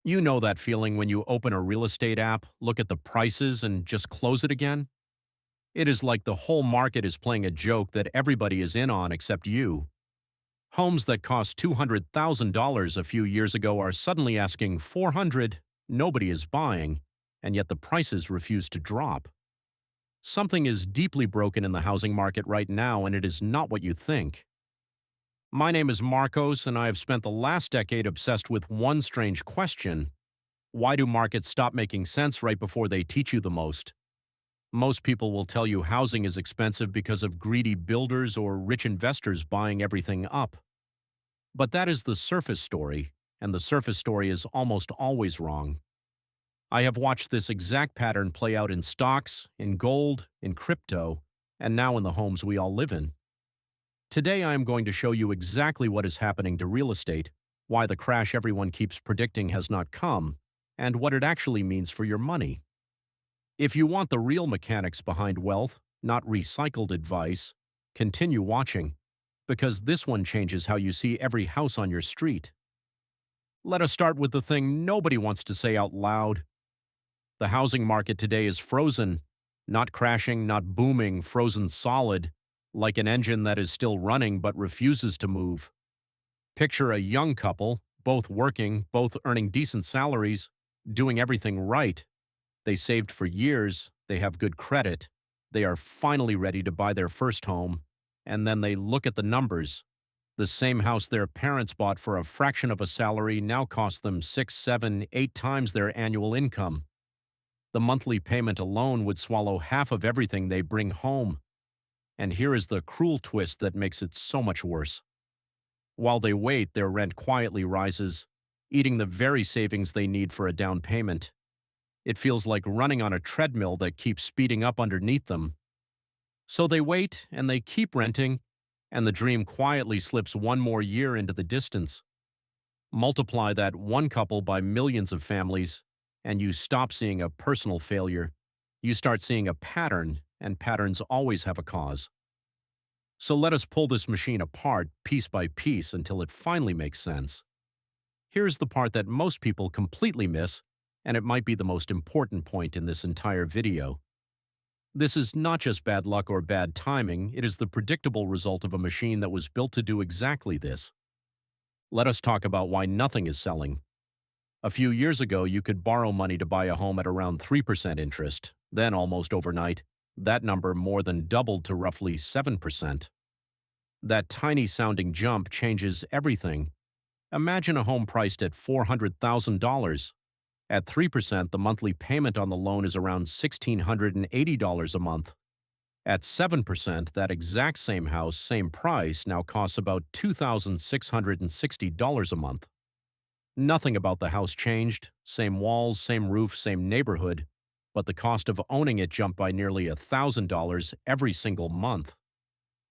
You know that feeling when you open a real estate app, look at the prices, and just close it again? It is like the whole market is playing a joke that everybody is in on except you. Homes that cost $200,000 a few years ago are suddenly asking $400,000. Nobody is buying, and yet the prices refuse to drop. Something is deeply broken in the housing market right now, and it is not what you think. My name is Marcos, and I have spent the last decade obsessed with one strange question. Why do markets stop making sense right before they teach you the most? Most people will tell you housing is expensive because of greedy builders or rich investors buying everything up. But that is the surface story, and the surface story is almost always wrong. I have watched this exact pattern play out in stocks, in gold, in crypto, and now in the homes we all live in. Today I am going to show you exactly what is happening to real estate, why the crash everyone keeps predicting has not come, and what it actually means for your money. If you want the real mechanics behind wealth, not recycled advice, continue watching, because this one changes how you see every house on your street. Let us start with the thing nobody wants to say out loud. The housing market today is frozen, not crashing, not booming, frozen solid, like an engine that is still running but refuses to move. Picture a young couple, both working, both earning decent salaries, doing everything right. They saved for years, they have good credit, they are finally ready to buy their first home, and then they look at the numbers. The same house their parents bought for a fraction of a salary now costs them 6, 7, 8 times their annual income. The monthly payment alone would swallow half of everything they bring home. And here is the cruel twist that makes it so much worse. While they wait, their rent quietly rises, eating the very savings they need for a down payment. It feels like running on a treadmill that keeps speeding up underneath them. So they wait, and they keep renting, and the dream quietly slips one more year into the distance. Multiply that one couple by millions of families, and you stop seeing a personal failure. You start seeing a pattern, and patterns always have a cause. So let us pull this machine apart piece by piece until it finally makes sense. Here's the part that most people completely miss, and it might be the most important point in this entire video. This is not just bad luck or bad timing, it is the predictable result of a machine that was built to do exactly this. Let us talk about why nothing is selling. A few years ago, you could borrow money to buy a home at around 3% interest. Then, almost overnight, that number more than doubled to roughly 7%. That tiny-sounding jump changes everything. Imagine a home priced at $400,000. At 3%, the monthly payment on the loan is around $1,680 a month. At 7%, that exact same house, same price, now costs about $2,660 a month. Nothing about the house changed, same walls, same roof, same neighborhood, but the cost of owning it jumped by nearly $1,000 every single month.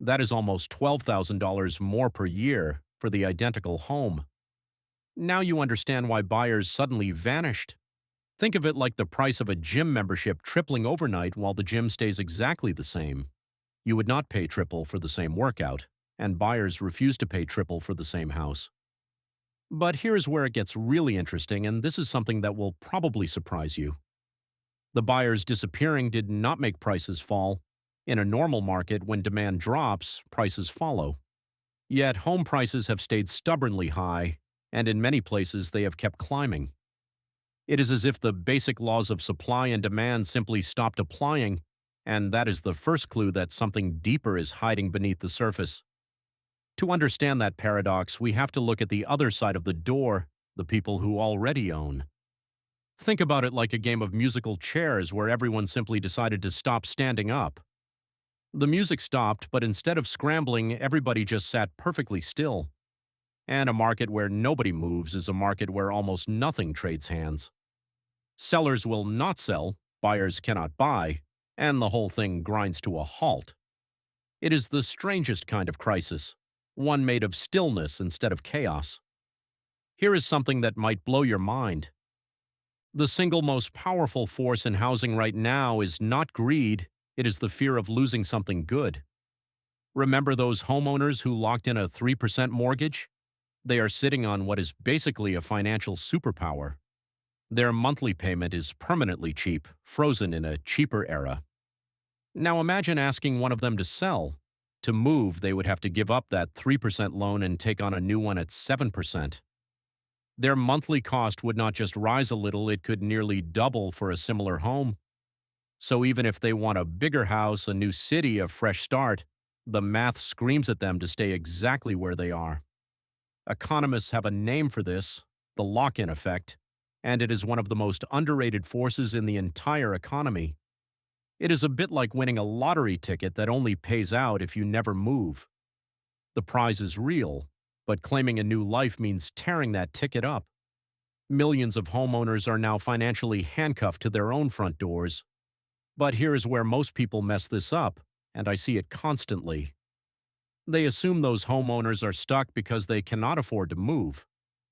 That is almost $12,000 more per year for the identical home. Now you understand why buyers suddenly vanished. Think of it like the price of a gym membership tripling overnight while the gym stays exactly the same. You would not pay triple for the same workout, and buyers refuse to pay triple for the same house. But here's where it gets really interesting, and this is something that will probably surprise you. The buyers disappearing did not make prices fall. In a normal market, when demand drops, prices follow. Yet home prices have stayed stubbornly high, and in many places they have kept climbing. It is as if the basic laws of supply and demand simply stopped applying, and that is the first clue that something deeper is hiding beneath the surface. To understand that paradox, we have to look at the other side of the door, the people who already own. Think about it like a game of musical chairs where everyone simply decided to stop standing up. The music stopped, but instead of scrambling, everybody just sat perfectly still. And a market where nobody moves is a market where almost nothing trades hands. Sellers will not sell, buyers cannot buy, and the whole thing grinds to a halt. It is the strangest kind of crisis, one made of stillness instead of chaos. Here is something that might blow your mind. The single most powerful force in housing right now is not greed, it is the fear of losing something good. Remember those homeowners who locked in a 3% mortgage? They are sitting on what is basically a financial superpower. Their monthly payment is permanently cheap, frozen in a cheaper era. Now imagine asking one of them to sell. To move, they would have to give up that 3% loan and take on a new one at 7%. Their monthly cost would not just rise a little, it could nearly double for a similar home. So even if they want a bigger house, a new city, a fresh start, the math screams at them to stay exactly where they are. Economists have a name for this, the lock-in effect, and it is one of the most underrated forces in the entire economy. It is a bit like winning a lottery ticket that only pays out if you never move. The prize is real, but claiming a new life means tearing that ticket up. Millions of homeowners are now financially handcuffed to their own front doors. But here is where most people mess this up, and I see it constantly. They assume those homeowners are stuck because they cannot afford to move.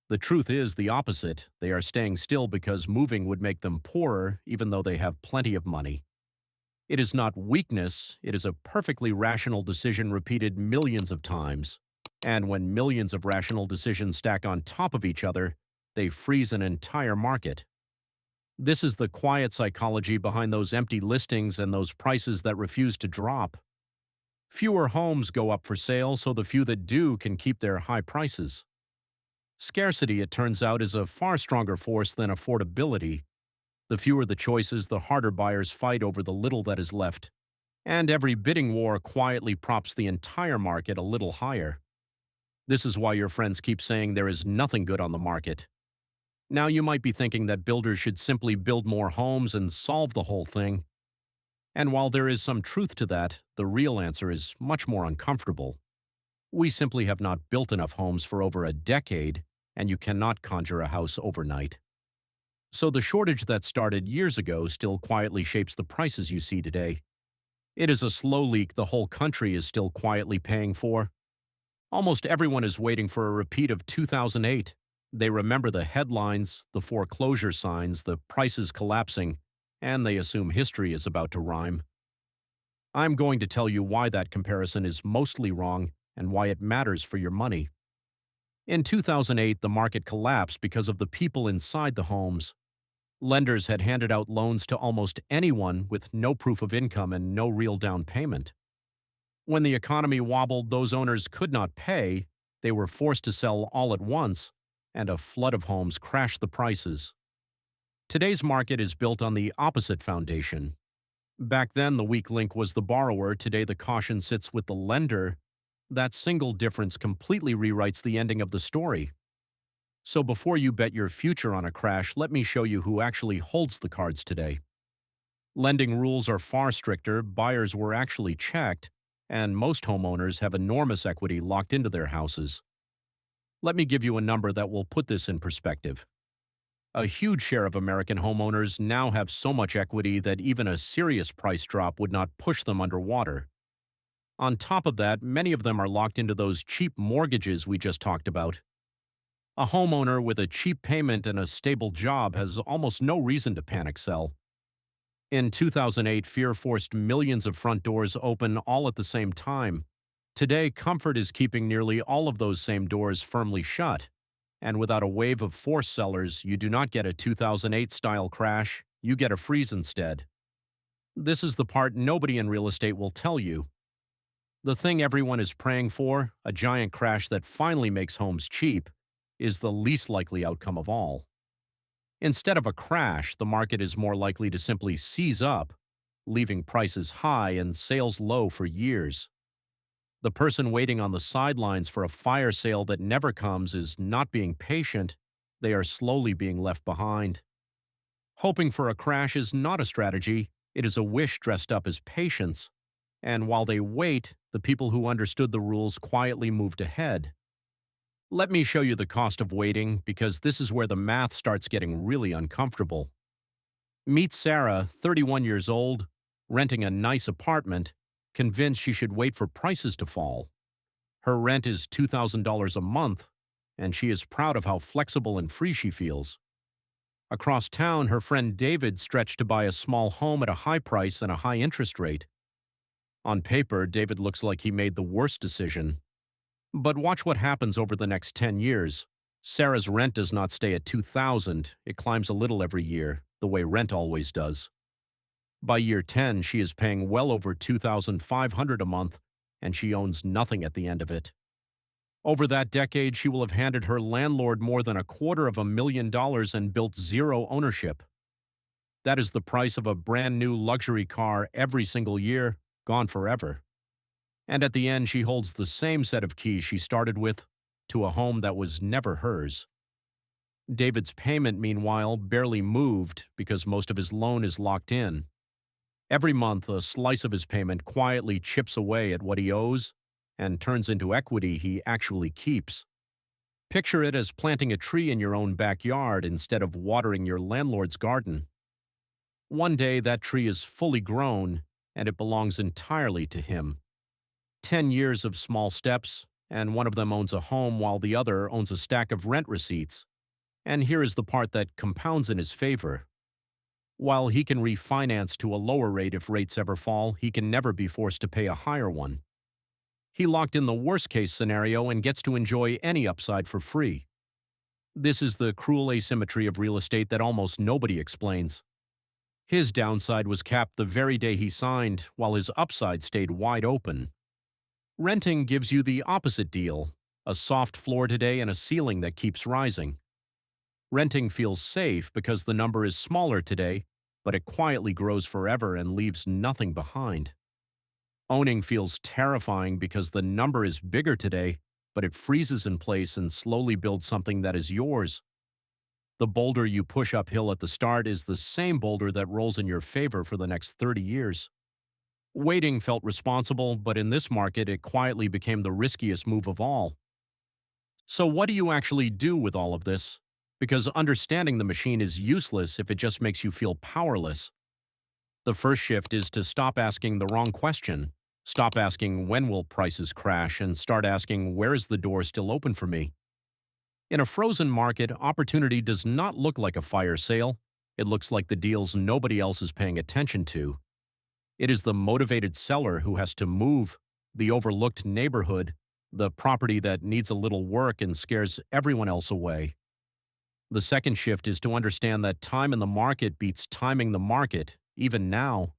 The truth is the opposite. They are staying still because moving would make them poorer, even though they have plenty of money. It is not weakness, it is a perfectly rational decision repeated millions of times. And when millions of rational decisions stack on top of each other, they freeze an entire market. This is the quiet psychology behind those empty listings and those prices that refuse to drop. Fewer homes go up for sale, so the few that do can keep their high prices. Scarcity, it turns out, is a far stronger force than affordability. The fewer the choices, the harder buyers fight over the little that is left. And every bidding war quietly props the entire market a little higher. This is why your friends keep saying there is nothing good on the market. Now you might be thinking that builders should simply build more homes and solve the whole thing. And while there is some truth to that, the real answer is much more uncomfortable. We simply have not built enough homes for over a decade, and you cannot conjure a house overnight. So the shortage that started years ago still quietly shapes the prices you see today. It is a slow leak the whole country is still quietly paying for. Almost everyone is waiting for a repeat of 2008. They remember the headlines, the foreclosure signs, the prices collapsing, and they assume history is about to rhyme. I'm going to tell you why that comparison is mostly wrong and why it matters for your money. In 2008, the market collapsed because of the people inside the homes. Lenders had handed out loans to almost anyone with no proof of income and no real down payment. When the economy wobbled, those owners could not pay, they were forced to sell all at once, and a flood of homes crashed the prices. Today's market is built on the opposite foundation. Back then, the weak link was the borrower. Today, the caution sits with the lender. That single difference completely rewrites the ending of the story. So before you bet your future on a crash, let me show you who actually holds the cards today. Lending rules are far stricter, buyers were actually checked, and most homeowners have enormous equity locked into their houses. Let me give you a number that will put this in perspective. A huge share of American homeowners now have so much equity that even a serious price drop would not push them underwater. On top of that, many of them are locked into those cheap mortgages we just talked about. A homeowner with a cheap payment and a stable job has almost no reason to panic sell. In 2008, fear forced millions of front doors open all at the same time. Today, comfort is keeping nearly all of those same doors firmly shut. And without a wave of forced sellers, you do not get a 2008-style crash, you get a freeze instead. This is the part nobody in real estate will tell you. The thing everyone is praying for, a giant crash that finally makes homes cheap, is the least likely outcome of all. Instead of a crash, the market is more likely to simply seize up, leaving prices high and sales low for years. The person waiting on the sidelines for a fire sale that never comes is not being patient, they are slowly being left behind. Hoping for a crash is not a strategy, it is a wish dressed up as patience. And while they wait, the people who understood the rules quietly moved ahead. Let me show you the cost of waiting, because this is where the math starts getting really uncomfortable. Meet Sarah, 31 years old, renting a nice apartment, convinced she should wait for prices to fall. Her rent is $2,000 a month, and she is proud of how flexible and free she feels. Across town, her friend David stretched to buy a small home at a high price and a high interest rate. On paper, David looks like he made the worst decision. But watch what happens over the next 10 years. Sarah's rent does not stay at 2,000, it climbs a little every year, the way rent always does. By year 10, she is paying well over 2,500 a month, and she owns nothing at the end of it. Over that decade, she will have handed her landlord more than $250,000 and built zero ownership. That is the price of a brand new luxury car every single year, gone forever. And at the end, she holds the same set of keys she started with to a home that was never hers. David's payment, meanwhile, barely moved because most of his loan is locked in. Every month, a slice of his payment quietly chips away at what he owes and turns into equity he actually keeps. Picture it as planting a tree in your own backyard instead of watering your landlord's garden. One day, that tree is fully grown, and it belongs entirely to him. 10 years of small steps, and one of them owns a home while the other owns a stack of rent receipts. And here is the part that compounds in his favor. While he can refinance to a lower rate if rates ever fall, he can never be forced to pay a higher one. He locked in the worst-case scenario and gets to enjoy any upside for free. This is the cruel asymmetry of real estate that almost nobody explains. His downside was capped the very day he signed, while his upside stayed wide open. Renting gives you the opposite deal, a soft floor today and a ceiling that keeps rising. Renting feels safe because the number is smaller today, but it quietly grows forever and leaves nothing behind. Owning feels terrifying because the number is bigger today, but it freezes in place and slowly builds something that is yours. The boulder you push uphill at the start is the same boulder that rolls in your favor for the next 30 years. Waiting felt responsible, but in this market, it quietly became the riskiest move of all. So what do you actually do with all of this? Because understanding the machine is useless if it just makes you feel powerless. The first shift is to stop asking the wrong question. Stop asking when will prices crash and start asking where is the door still open for me? In a frozen market, opportunity does not look like a fire sale. It looks like the deals nobody else is paying attention to. It is the motivated seller who has to move, the overlooked neighborhood, the property that needs a little work and scares everyone else away. The second shift is to understand that time in the market beats timing the market, even now.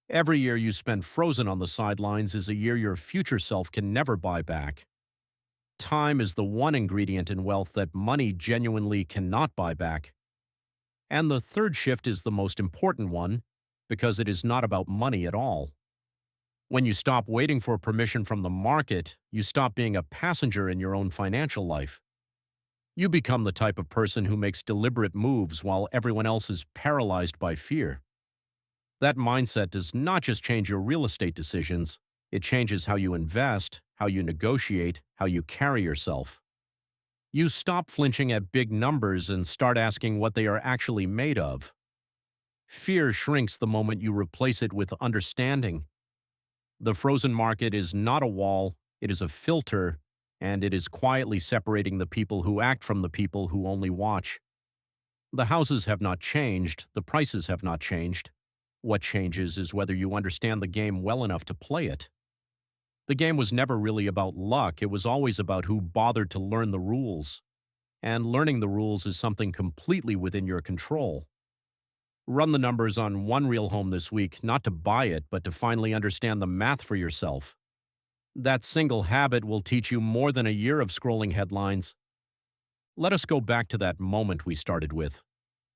Every year you spend frozen on the sidelines is a year your future self can never buy back. Time is the one ingredient in wealth that money genuinely cannot buy back. And the third shift is the most important one, because it is not about money at all. When you stop waiting for permission from the market, you stop being a passenger in your own financial life. You become the type of person who makes deliberate moves while everyone else is paralyzed by fear. That mindset does not just change your real estate decisions, it changes how you invest, how you negotiate, how you carry yourself. You stop flinching at big numbers and start asking what they are actually made of. Fear shrinks the moment you replace it with understanding. The frozen market is not a wall, it is a filter, and it is quietly separating the people who act from the people who only watch. The houses have not changed, the prices have not changed. What changes is whether you understand the game well enough to play it. The game was never really about luck, it was always about who bothered to learn the rules. And learning the rules is something completely within your control. Run the numbers on one real home this week, not to buy it, but to finally understand the math for yourself. That single habit will teach you more than a year of scrolling headlines. Let us go back to that moment we started with.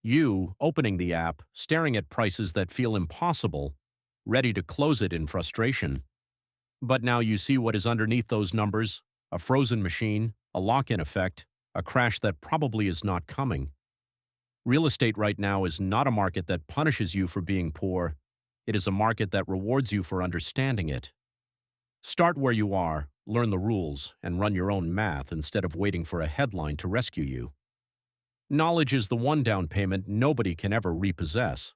You, opening the app, staring at prices that feel impossible, ready to close it in frustration. But now you see what is underneath those numbers, a frozen machine, a lock-in effect, a crash that probably is not coming. Real estate right now is not a market that punishes you for being poor. It is a market that rewards you for understanding it. Start where you are, learn the rules, and run your own math instead of waiting for a headline to rescue you. Knowledge is the one down payment nobody can ever repossess.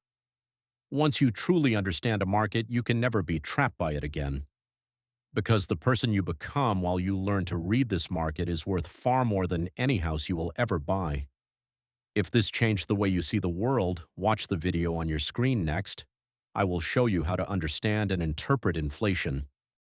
Once you truly understand a market, you can never be trapped by it again. Because the person you become while you learn to read this market is worth far more than any house you will ever buy. If this changed the way you see the world, watch the video on your screen next. I will show you how to understand and interpret inflation.